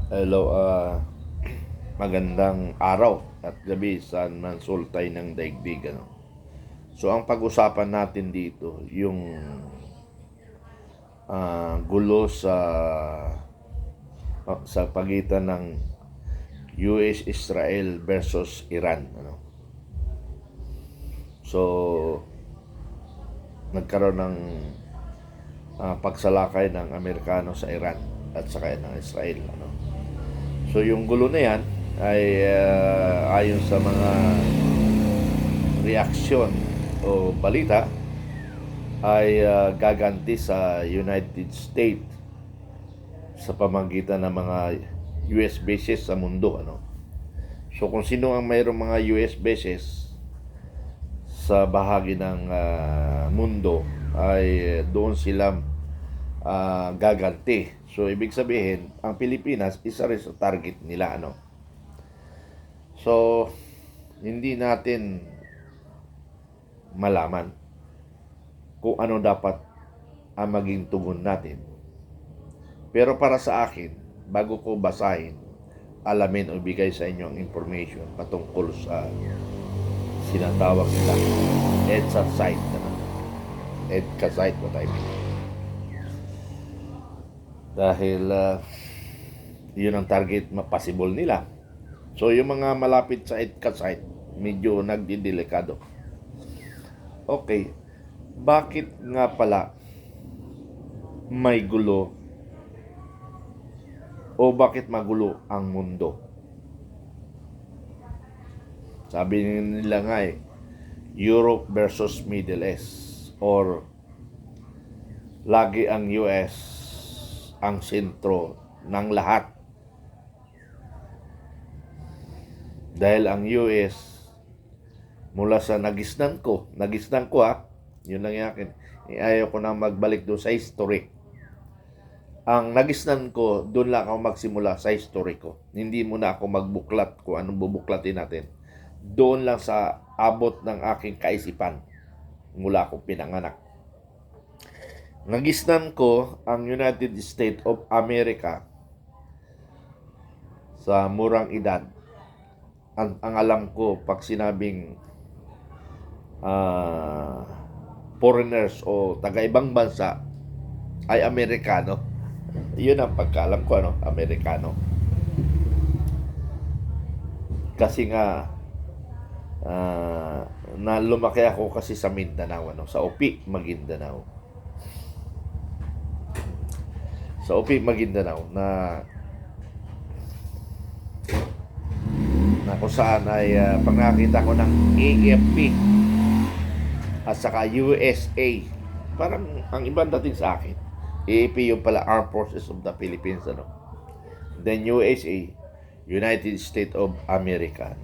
Hello, magandang araw at gabi sa mansultay ng daigdig. So, ang pag-usapan natin dito, yung gulo sa pagitan ng US, Israel versus Iran. So, nagkaroon ng pagsalakay ng Amerikano sa Iran at saka ng Israel. So yung gulo na yan ay ayon sa mga reaksyon o balita ay gaganti sa United States sa pamamagitan ng mga US bases sa mundo. So kung sino ang mayroong mga US bases sa bahagi ng mundo ay doon sila gaganti. So, ibig sabihin, ang Pilipinas, isa rin sa target nila, So, hindi natin malaman kung ano dapat ang maging tugon natin. Pero para sa akin, bago ko basahin, alamin o bigay sa inyo ang information patungkol sa sinatawag nila EDSA site. EDSA site, what I mean. Dahil yun ang target possible nila. So yung mga malapit sa EDSA site, medyo nagdidelikado. Okay, bakit nga pala may gulo o bakit magulo ang mundo? Sabi nila nga Europe versus Middle East, or lagi ang US ang sentro ng lahat. Dahil ang US, mula sa nagisnan ko yun lang yung akin, ayaw ko na magbalik doon sa history. Ang nagisnan ko, doon lang ako magsimula sa history ko. Hindi muna ako magbuklat kung anong bubuklatin natin. Doon lang sa abot ng aking kaisipan mula akong pinanganak. Nagisnan ko ang United States of America sa murang edad. Ang alam ko, pag sinabing foreigners o taga-ibang bansa, ay Amerikano. Yun ang pagkaalam ko, Amerikano. Kasi nga, na lumaki ako kasi sa Mindanao, sa Opi, Maguindanao. Sa Opi, Maguindanao na kung saan ay pag nakakita ko ng AFP at saka USA, parang ang ibang dating sa akin. AFP yung pala Armed Forces of the Philippines, Then USA, United States of America,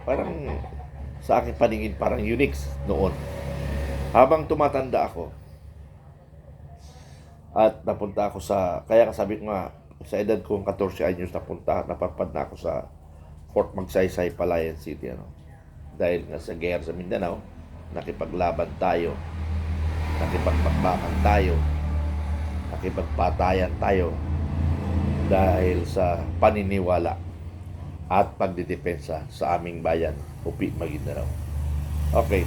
Parang sa akin paningin parang unique noon. Habang tumatanda ako at napunta ako kaya sabi ko nga, sa edad kong 14 anyos napapad na ako sa Fort Magsaysay, Palayan City, Dahil nga sa gera sa Mindanao, nakipaglaban tayo, nakipagpakbakan tayo, nakipagpatayan tayo dahil sa paniniwala at pagdidepensa sa aming bayan, Upi, Maguindanao. Okay.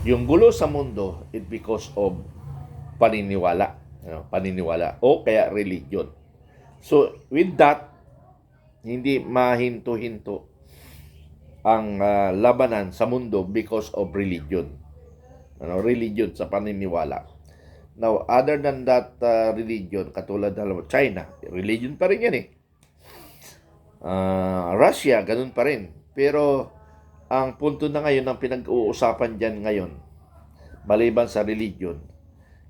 Yung gulo sa mundo is because of paniniwala. Paniniwala o kaya religion. So, with that, hindi mahinto-hinto ang labanan sa mundo because of religion. Religion sa paniniwala. Now, other than that religion, katulad ng China, religion pa rin yan Russia, ganun pa rin. Pero, ang punto na ngayon, ang pinag-uusapan dyan ngayon, maliban sa religion,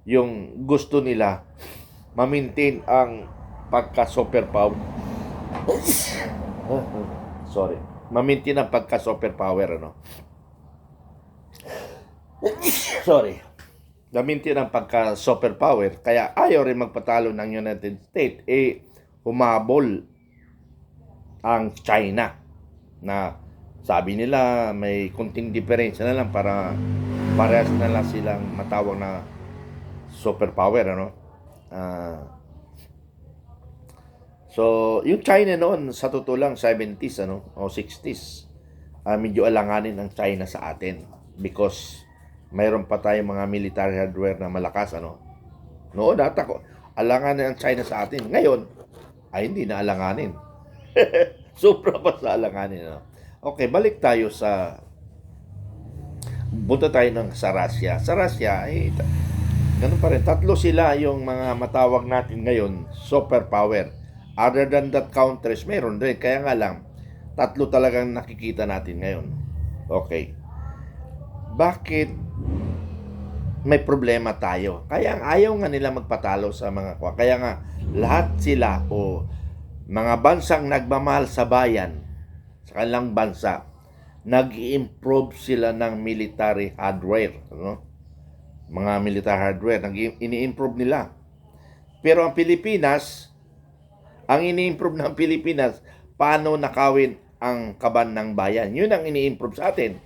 yung gusto nila ma-maintain ang pagka-superpower. Sorry. Ma-maintain ang pagka-superpower, Sorry. Ma-maintain ang pagka-superpower. Kaya ayaw rin magpatalo ng United States. Humabol ang China na sabi nila may kunting diferensya na lang para parehas na lang silang matawag na superpower, So, yung China noon, sa totoo lang, 70s, o 60s, medyo alanganin ang China sa atin because mayroon pa tayong mga military hardware na malakas, Noon, alanganin ang China sa atin. Ngayon, ay hindi na alanganin. Sobra pa sa alanganin, Okay, balik tayo punta tayo sa Russia. Sa Russia, ganun pa rin. Tatlo sila yung mga matawag natin ngayon, superpower. Other than that countries, mayroon din. Kaya nga lang, tatlo talagang nakikita natin ngayon. Okay. Bakit may problema tayo? Kaya ayaw nga nila magpatalo sa mga kwa. Kaya nga, lahat sila o mga bansang nagmamahal sa bayan, sa kanilang bansa, nag-improve sila ng military hardware. Mga military hardware, ini-improve nila. Pero ang Pilipinas, ang ini-improve ng Pilipinas, paano nakawin ang kaban ng bayan. Yun ang ini-improve sa atin.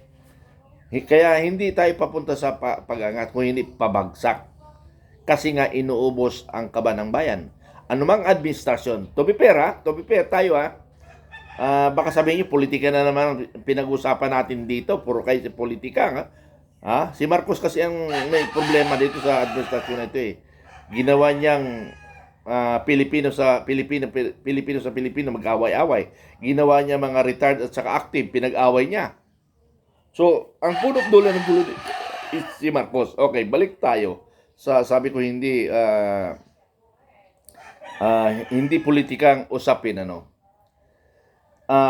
Kaya hindi tayo papunta sa pag-angat kung hindi pabagsak. Kasi nga inuubos ang kaban ng bayan. Anumang administrasyon, to be fair tayo baka sabihin niyo, politika na naman pinag-usapan natin dito, puro kayo sa politika, Si Marcos kasi ang may problema dito sa administrasyon na ito Ginawa niyang Pilipino sa Pilipino mag-away-away. Ginawa niya mga retired at saka active, pinag-away niya. So, ang punot dulo ng gulo is si Marcos. Okay, balik tayo sa sabi ko hindi politikang usapin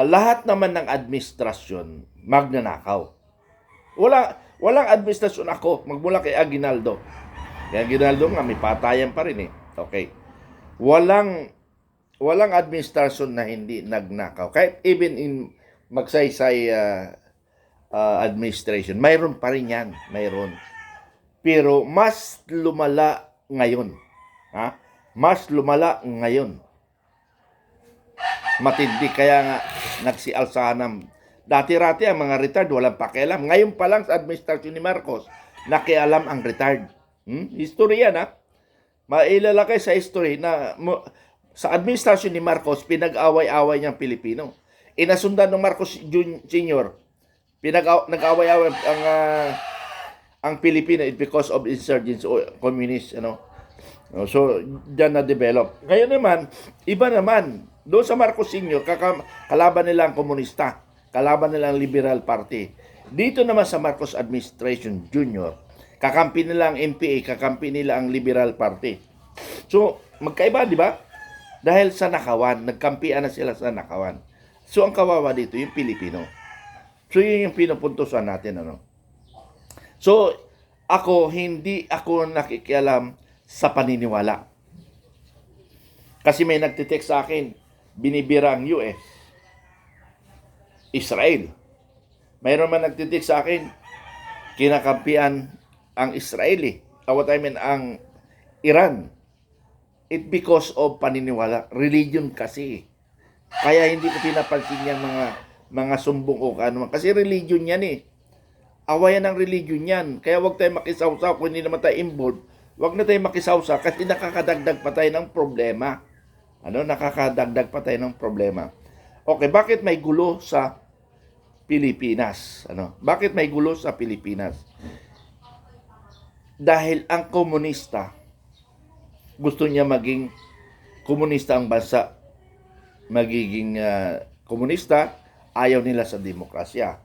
lahat naman ng administrasyon magnanakaw. Walang administrasyon ako magmula kay Aguinaldo. Kaya Aguinaldo nga may patayan pa rin Okay. Walang administrasyon na hindi nagnakaw. Kahit even in magsaysay administration, mayroon pa rin yan. Mayroon. Pero mas lumala ngayon. Mas lumala ngayon. Matindi, kaya nga nagsialsahan dati-rati ang mga retired walang pakialam. Ngayon pa lang sa administrasyon ni Marcos nakialam ang retired. History yan mailalakay sa history na sa administrasyon ni Marcos pinag-away-away niyang Pilipino. Inasundan ng Marcos Jr. Nag-away-away ang Pilipino because of insurgents o communist So diyan na develop. Ngayon naman iba naman. Doon sa Marcos Sr., kalaban nila ang komunista, kalaban nila ang Liberal Party. Dito naman sa Marcos Administration Jr., kakampi nila ang MPA, kakampi nila ang Liberal Party. So, magkaiba, di ba? Dahil sa nakawan, nagkampian na sila sa nakawan. So, ang kawawa dito, yung Pilipino. So, yun yung pinupuntusan natin, So, hindi ako nakikialam sa paniniwala. Kasi may nagtitext sa akin, binibira ang US, Israel. Mayroon man nagtitext sa akin, kinakampian ang Israeli. Ang Iran. It because of paniniwala. Religion kasi. Kaya hindi ko pinapansin yung mga sumbong o ano. Kasi religion yan Awayan ng religion yan. Kaya wag tayo makisawsaw kung hindi naman tayo involved. Wag na tayo makisawsaw kasi nakakadagdag pa tayo ng problema. Nakakadagdag pa tayo ng problema. Okay, bakit may gulo sa Pilipinas? Bakit may gulo sa Pilipinas? Dahil ang komunista, gusto niya maging komunista ang bansa. Magiging komunista, ayaw nila sa demokrasya.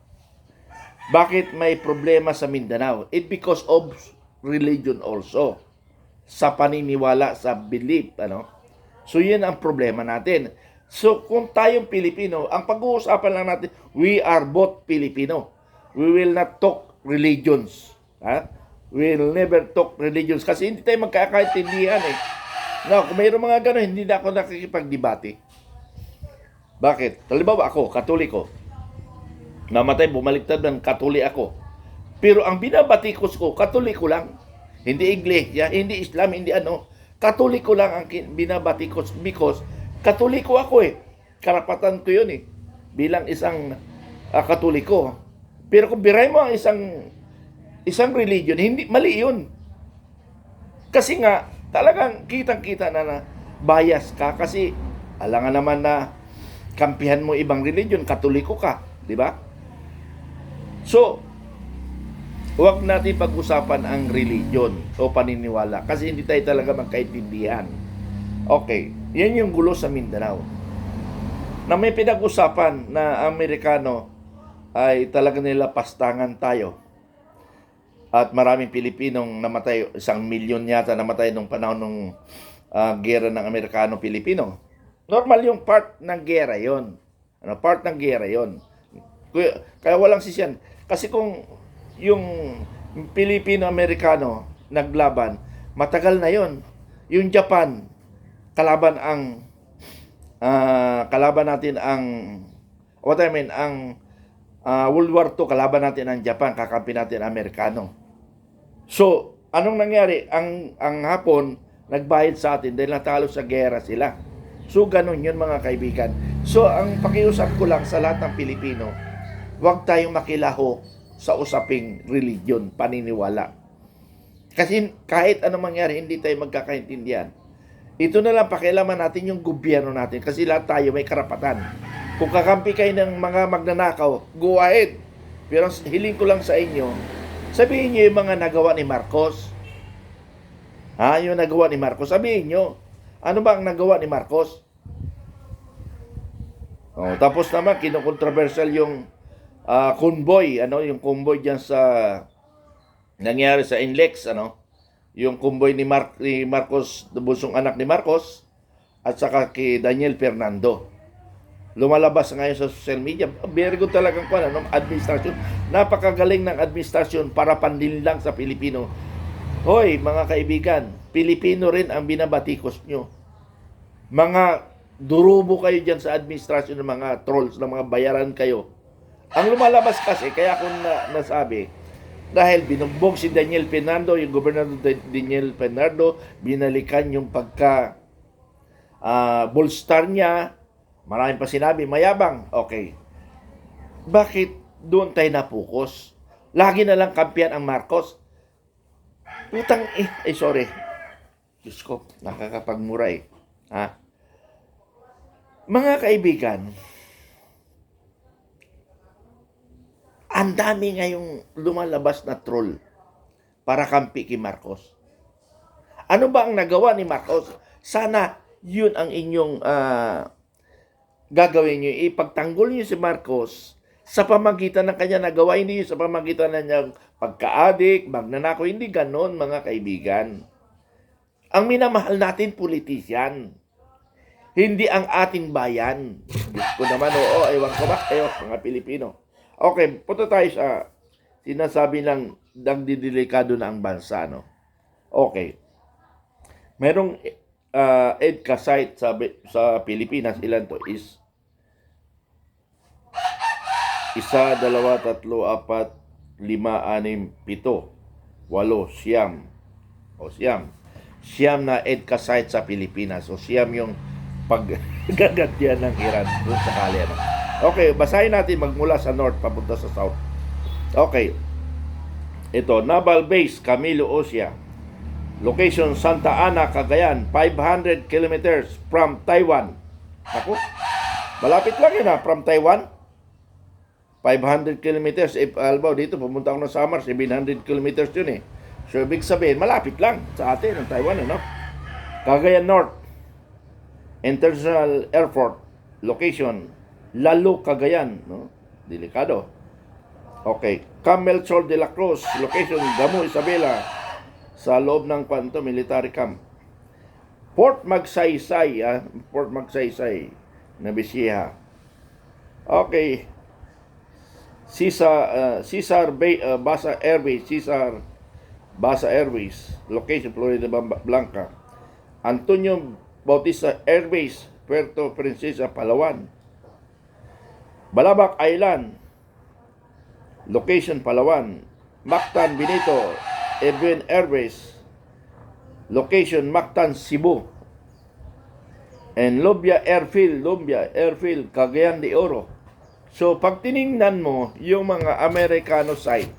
Bakit may problema sa Mindanao? It because of religion also. Sa paniniwala, sa belief, So, yun ang problema natin. So, kung tayong Pilipino, ang pag-uusapan lang natin, we are both Filipino. We will not talk religions. We will never talk religions. Kasi hindi tayo magkakaintindihan kung mayroong mga gano'n, hindi na ako nakikipagdebate. Bakit? Halimbawa ako, Katoliko. Namatay, bumaliktad ng Katolik ako. Pero ang binabatikos ko, Katoliko lang. Hindi Iglesia, hindi Islam, hindi Katoliko lang ang binabatikos because Katoliko ako Karapatan ko yun bilang isang Katoliko. Pero kung biray mo ang isang religion, hindi mali yun. Kasi nga talagang kitang-kita na bias ka kasi Alangan naman na kampihan mo ibang religion, Katoliko ka, di ba? So, huwag natin pag-usapan ang religion o paniniwala kasi hindi tayo talaga magkaintindihan. Okay, yan yung gulo sa Mindanao. Na may pinag-usapan na Amerikano ay talaga nila pastangan tayo. At maraming Pilipinong namatay, 1,000,000 yata namatay nung panahon ng gera ng Amerikano-Pilipino. Normal yung part ng gera yon. Part ng gera yon. Kaya walang sisyan. Kasi kung yung Pilipino-Amerikano naglaban, matagal na yon. Yung Japan, kalaban natin ang World War II, kalaban natin ang Japan, kakampi natin ang Amerikano. So, anong nangyari? Ang Hapon, nagbayad sa atin dahil natalo sa gera sila. So, ganun yun mga kaibigan. So, ang pakiusap ko lang sa lahat ng Pilipino, huwag tayong makilaho sa usaping religion, paniniwala. Kasi kahit anong mangyari, hindi tayo magkakaintindihan. Ito na lang pakialaman natin yung gobyerno natin kasi lahat tayo may karapatan. Kung kakampi kayo ng mga magnanakaw, go ahead. Pero hiling ko lang sa inyo, sabihin nyo yung mga nagawa ni Marcos. Yung nagawa ni Marcos. Sabihin nyo, ano ba ang nagawa ni Marcos? Tapos naman, kinokontroversial yung convoy. Yung convoy dyan sa nangyari sa Inlex. Yung convoy ni Marcos, bunsong anak ni Marcos, at saka kay Daniel Fernando. Lumalabas ngayon sa social media. Very good talagang administrasyon. Napakagaling ng administrasyon para pandinlang sa Pilipino. Hoy, mga kaibigan, Pilipino rin ang binabatikos nyo. Mga durubo kayo dyan sa administrasyon ng mga trolls, ng mga bayaran kayo. Ang lumalabas kasi, kaya ako nasabi, dahil binugbog si Daniel Fernando, yung gobernador Daniel Fernando, binalikan yung bolstar niya. Maraming pa sinabi, mayabang. Okay. Bakit doon tayo napokus? Lagi na lang kampiyan ang Marcos. Sorry. Diyos ko, nakakapagmura Mga kaibigan, ang dami ngayong lumalabas na troll para kampi kay Marcos. Ano ba ang nagawa ni Marcos? Sana yun ang inyong gagawin nyo. Ipagtanggol nyo si Marcos sa pamagitan ng kanya nagawa. Hindi sa pamagitan ng niyang pagka-adik, magnanakaw. Hindi ganon, mga kaibigan. Ang minamahal natin, politisyan. Hindi ang ating bayan. Diyos ko naman, ewan ko ba? Mga Pilipino. Okay, punta tayo sa sinasabi ng nagdidelikado na ang bansa, Okay. Merong EDCA site sa Pilipinas. Ilan to? 1, 2, 3, 4, 5, 6, 7, 8, 9, 10. Siyam na EDCA site sa Pilipinas. Siyam yung paggagantihan ng Iran doon sa kali. Okay, basahin natin magmula sa north papunta sa south. Okay. Ito, Naval Base Camilo Osea. Location Santa Ana, Cagayan, 500 kilometers from Taiwan. Ako, malapit lang yun from Taiwan. 500 kilometers. Dito, pumunta ako ng Samar, 700 kilometers yun So, ibig sabihin, malapit lang sa atin, ng Taiwan, Cagayan North International Airport. Location, Lalo, Cagayan, Delikado. Okay. Camel Sol de la Cruz. Location, Damu, Isabela. Sa loob ng military camp. Port Magsaysay, Port Magsaysay, Nabisiha. Okay. Cesar Basa Airways, Cesar Basa Airways, location Florida Blanca. Antonio Bautista Airways, Puerto Princesa, Palawan. Balabac Island, location Palawan. Mactan Benito Edwin Airways, location Mactan, Cebu. And Lubia Airfield, Cagayan de Oro. So, pag tiningnan mo yung mga Amerikano site,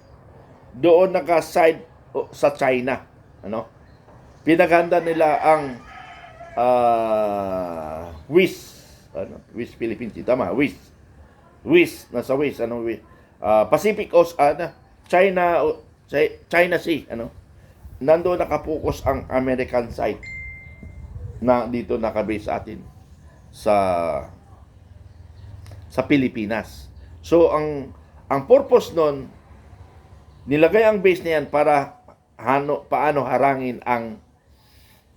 doon naka-site sa China. Pinaghanda nila ang WIS, WIS Philippines, tama, WIS, nasa WIS, WIS? Pacific Ocean, China, China Sea, nandoon nakapokus ang American site na dito nakabase sa atin sa Pilipinas. So ang purpose nun, nilagay ang base na yan para paano harangin ang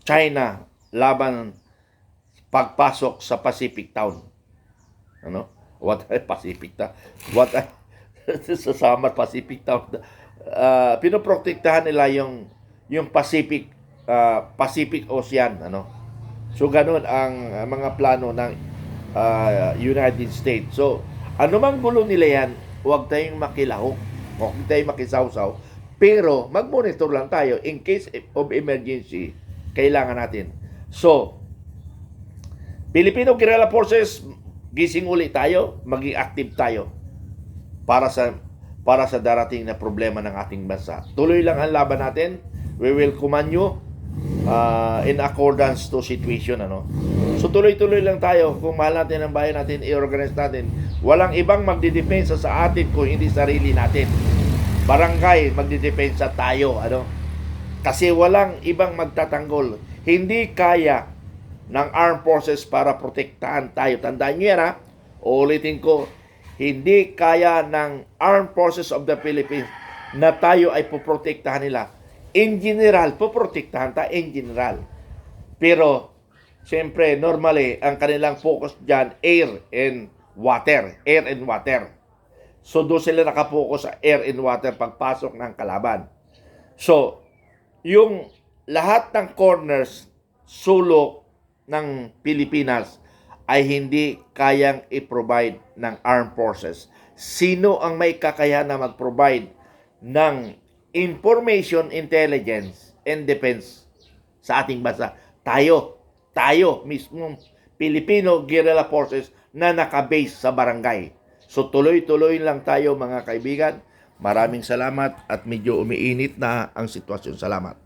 China laban pagpasok sa Pacific Town. What Pacific Town? Sa Samar Pacific Town. Pinoprotektahan nila yung Pacific Ocean, So ganun ang mga plano ng United States. So anumang gulo nila yan, huwag tayong makilahok, huwag tayong makisawsaw, pero mag-monitor lang tayo in case of emergency, kailangan natin. So Filipino Guerrilla Forces, gising ulit tayo, maging active tayo para sa darating na problema ng ating bansa. Tuloy lang ang laban natin. We will command you in accordance to situation, So tuloy-tuloy lang tayo. Kung mahal natin ang bayan natin, i-organize natin. Walang ibang magdidepensa sa atin kung hindi sarili natin. Barangay, magdidepensa tayo, Kasi walang ibang magtatanggol. Hindi kaya ng armed forces para protektahan tayo. Tandaan nyo yan, uulitin ko, hindi kaya ng armed forces of the Philippines na tayo ay poprotektahan nila. In general, poprotektahan tayo in general. Pero, siyempre, normally, ang kanilang focus dyan, air and water. Air and water. So, doon sila nakapokus sa air and water pagpasok ng kalaban. So, yung lahat ng corners, sulok ng Pilipinas ay hindi kayang i-provide ng armed forces. Sino ang may kakayahan na mag-provide ng information, intelligence, and defense sa ating bansa? Tayo mismo, Filipino Guerrilla Forces na nakabase sa barangay. So tuloy-tuloy lang tayo mga kaibigan. Maraming salamat at medyo umiinit na ang sitwasyon. Salamat.